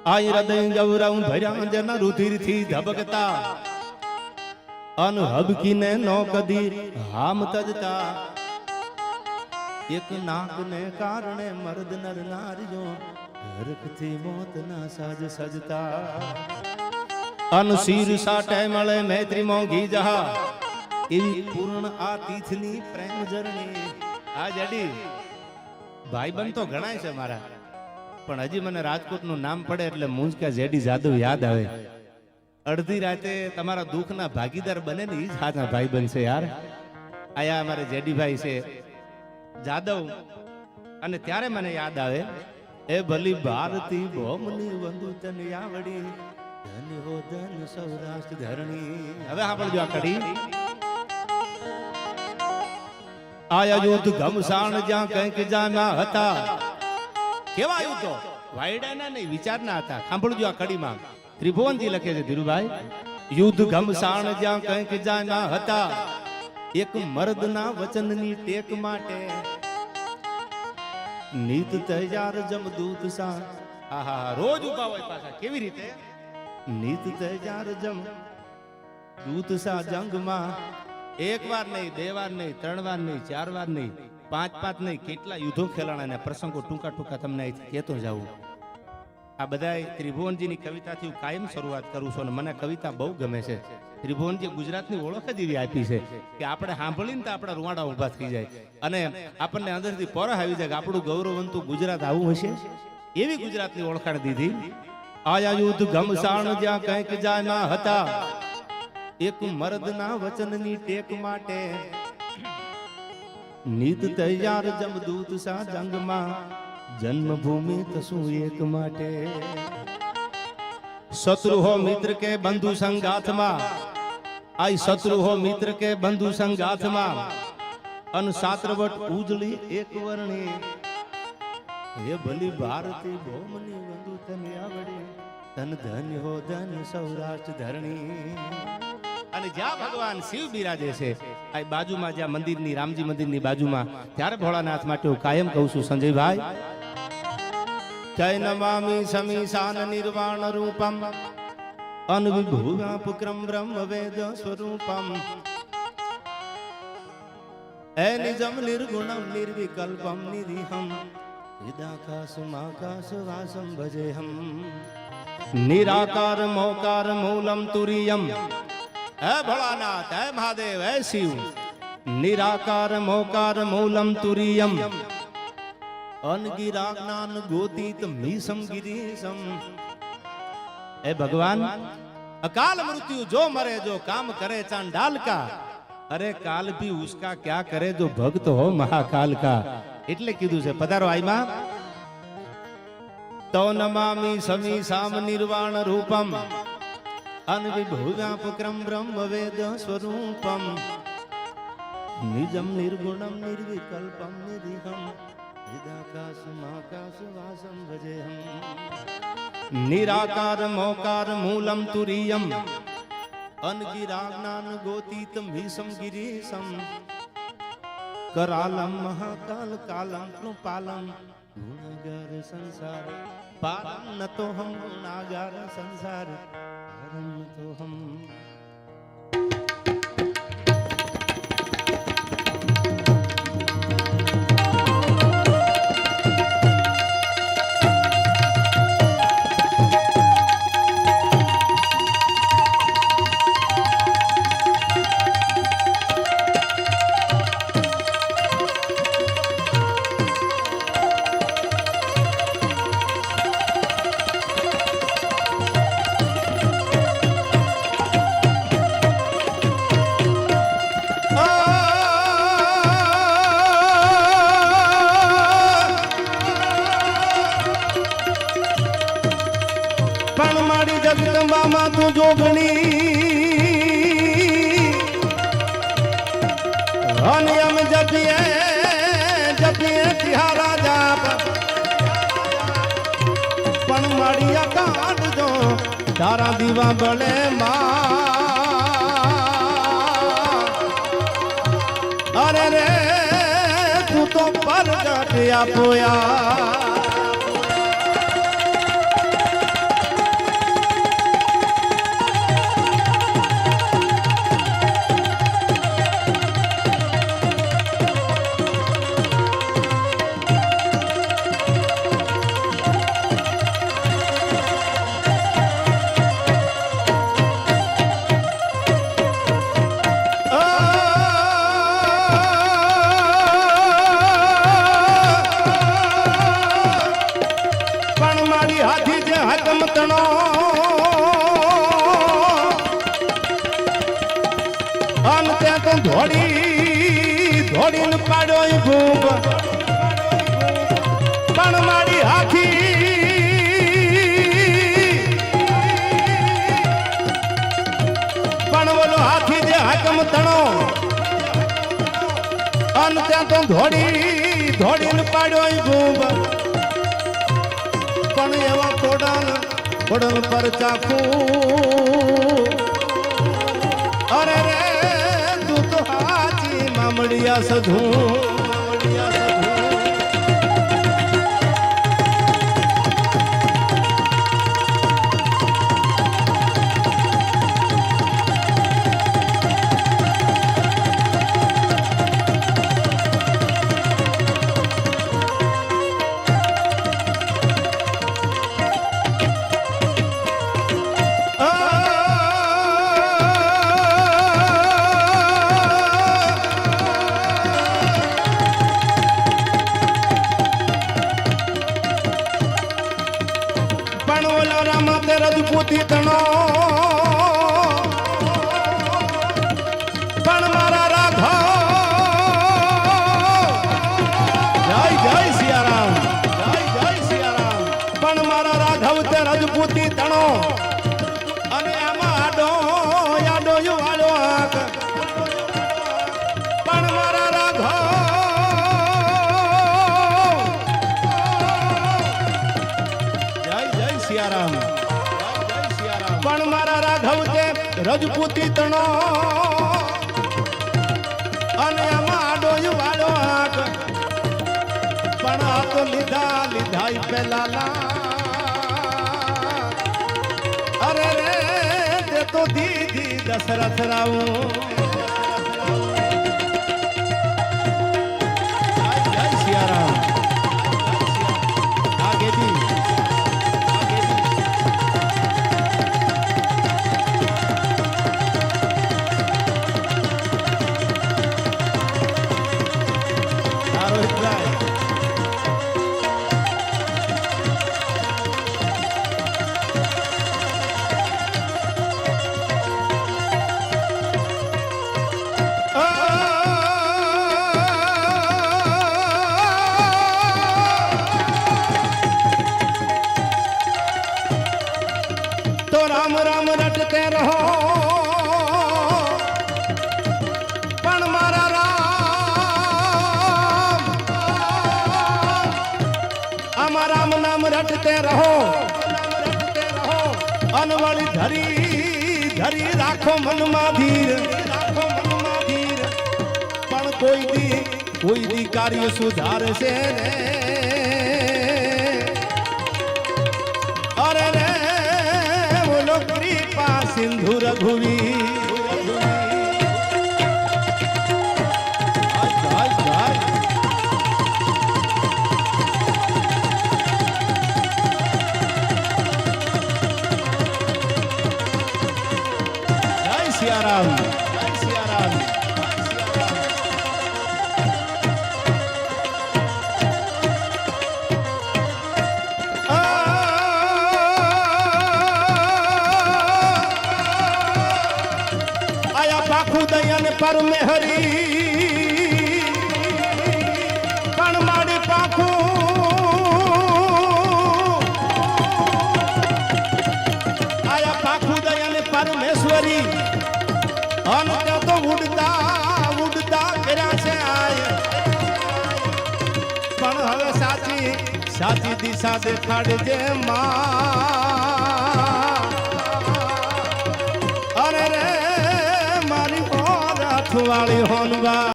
આય હૃદય ગૌરવ ભર્યા જન રુધિર થી ધબકતા અન હબકીને નો કદી હામ તજતા એક નાક ને કારણે મર્દ નર નારીઓ હરખથી મોત ના સજ સજતા અન શીર સાટે મળે મૈત્રી મોંઘી જહા એવી પૂર્ણ આ તીથની પ્રેમ જરણી આ જડી ભાઈબંધ તો ઘણાય છે મારા પણ હજી મને રાજકોટ નું નામ પડે એટલે મુંજકા જેડી જાદવ યાદ આવે અડધી રાતે તમારા દુઃખના ભાગીદાર બને ને એ જ હાથના ભાઈબંધ છે યાર આયા અમારે જેડીભાઈ છે જાદવ અને ત્યારે મને યાદ આવે એ ભલી ભારતી ભોમની વંદુ તને આવડી ધન હો ધન સૌરાષ્ટ્ર ધરણી હવે સાંભળજો આ કડી આયા યુદ્ધ ઘમસાણ જ્યાં કંઈક જામ્યા હતા કેવા યુદ્ધો વાયડાના નહીં વિચારના હતા સાંભળજો આ કડીમાં ત્રિભુવનજી લખે છે ધીરુભાઈ યુદ્ધ ઘમસાણ જ્યાં કંઈક જામ્યા હતા એક મર્દના વચનની ટેક માટે નીત તૈયાર જમદૂત સા આહા રોજ ઉભા હોય પાછા કેવી રીતે નીત તૈયાર જમ દૂત સા જંગમાં એક વાર નહીં બે વાર નહીં ત્રણ વાર નહીં ચાર વાર નહીં પાંચ નહીં કેટલા યુદ્ધો ખેલાણા ને પ્રસંગો ટૂંકા તમને કહેતો જાઉં આ બધા ત્રિભુવનજીની કવિતાથી હું કાયમ શરૂઆત કરું છું અને મને કવિતા બહુ ગમે છે ત્રિભુવનજી ગુજરાતની ઓળખ જ એવી આપી છે કે આપણે સાંભળીને તો આપણા રૂવાડા ઊભા થઈ જાય અને આપણને અંદરથી પોરખ આવી જાય કે આપણું ગૌરવવંતું ગુજરાત આવું હશે એવી ગુજરાતની ઓળખાણ દીધી આયા યુદ્ધ ઘમસાણ જ્યાં કંઈક જામ્યા હતા એક મર્દના વચનની ટેક માટે નીત તૈયાર જમદૂત સા જંગમાં જન્મભૂમિ તસું એક માટે શત્રુ હો મિત્ર કે બંધુ સંગાથમાં આઈ શત્રુ હો મિત્ર કે બંધુ સંગાથમાં અન સાત્રવટ ઉજળી એક વર્ણી હે ભલી ભારતી ભોમની બંધુ તને આવડે ધન ધન્ય હો ધન સૌરાષ્ટ્ર ધરણી અને જ્યાં ભગવાન શિવ બિરાજે છે આ બાજુમાં જ્યાં મંદિરની રામજી મંદિરની બાજુમાં ત્યારે ભોળાનાથ માટે હું કાયમ કહું છું સંજયભાઈ જય નમામિ સમીશાન નિર્વાણ રૂપમ અનવિભૂયાપક્રમ બ્રહ્મ વેદ સ્વરૂપમ એ નિજમ નિર્ગુણમ નિર્વિકલ્પમ નિરીહમ હૃદાકાશમાકાશ વાસમ ભજેહમ નિરાકાર મોકાર મૂલમ તુરીયમ હે ભોળાનાથ હે મહાદેવ હે શિવ નિરાકાર મોકાર મૂલમ તુરીયમ અનગિરા જ્ઞાન ગોતીત મીસમ ગિરીશમ એ ભગવાન અકાલ મૃત્યુ જો મરે જો કામ કરે ચાંડાલ કા અરે કાલ ભી ઉસકા ક્યા કરે જો ભક્ત હો મહાકાલ કા એટલે કીધું છે પધારો આઈમાં તો નમામિ સમી સામ નિર્વાણ રૂપમ અનવિભૂયાપક્રમ બ્રહ્મ વેદ સ્વરૂપમ નિજમ નિર્ગુણમ નિર્વિકલ્પમ નિરીહમ હૃદાકાશમાકાશવાસમ ભજેહમ નિરાકાર મોકાર મૂલમ તુરીયમ અનગિરા જ્ઞાન ગોતીત મીસમ ગિરીશમ કરાલમ મહાકાલ કાલમ કૃપાલમ ગુણાગાર સંસાર પારમ નતો હમ ગુણાગાર સંસાર પારમ નતો હમ જગદંબામાં તું જોગણી અને અમે જપીએ તિહારા જાપ પણ મળ્યા કાઢજો તારા દીવા બળે માં અરે રે તું તો પરગટ આપોયા હાકમ તણો અન ત્યાં તો ધોડીને પાડ્યો ઈ ભૂપ પણ મારી આખી પણ બોલો હાથી જે હાકમ તણો અન ત્યાં તો ધોડીને પાડ્યો ઈ ભૂપ પણ એવા કોડલ પર ચાખું અરે રે તું તો હાચી મામડિયા સધું રજપૂતી તણો પણ મારા રાઘવ જય સિયારામ જય સિયારામ પણ મારા રાઘવ તે રજપૂતી તણો અને આમાં આડો યુવાળો આંખ પણ મારા રાઘવ જય સિયારામ પણ મારા રાઘવ તે રજપૂતી તણો અને આમાં આડો યુવાળો આંખ પણ આ તો લીધા પેલા અરે રે તે તો દીદી દશરથ રાવું જય સિયારામ આગેજી राम राम रटते रहो पण मारा राम आमा राम नाम रटते रहो अनवળી धरी राखो मन में धीर पण कोई दी कार्य सुधार से ने अरे रे कृपा सिंधु रघुवी जय सियाराम जय सियाराम खुदयन पर में हरी पण माड़ी पाखू आया पाखू दयन परमेश्वरी अन तो उड़ता गिरा से आए पण हवे साची दिशा देखाड़ जे मां अरे रे वाली होनवा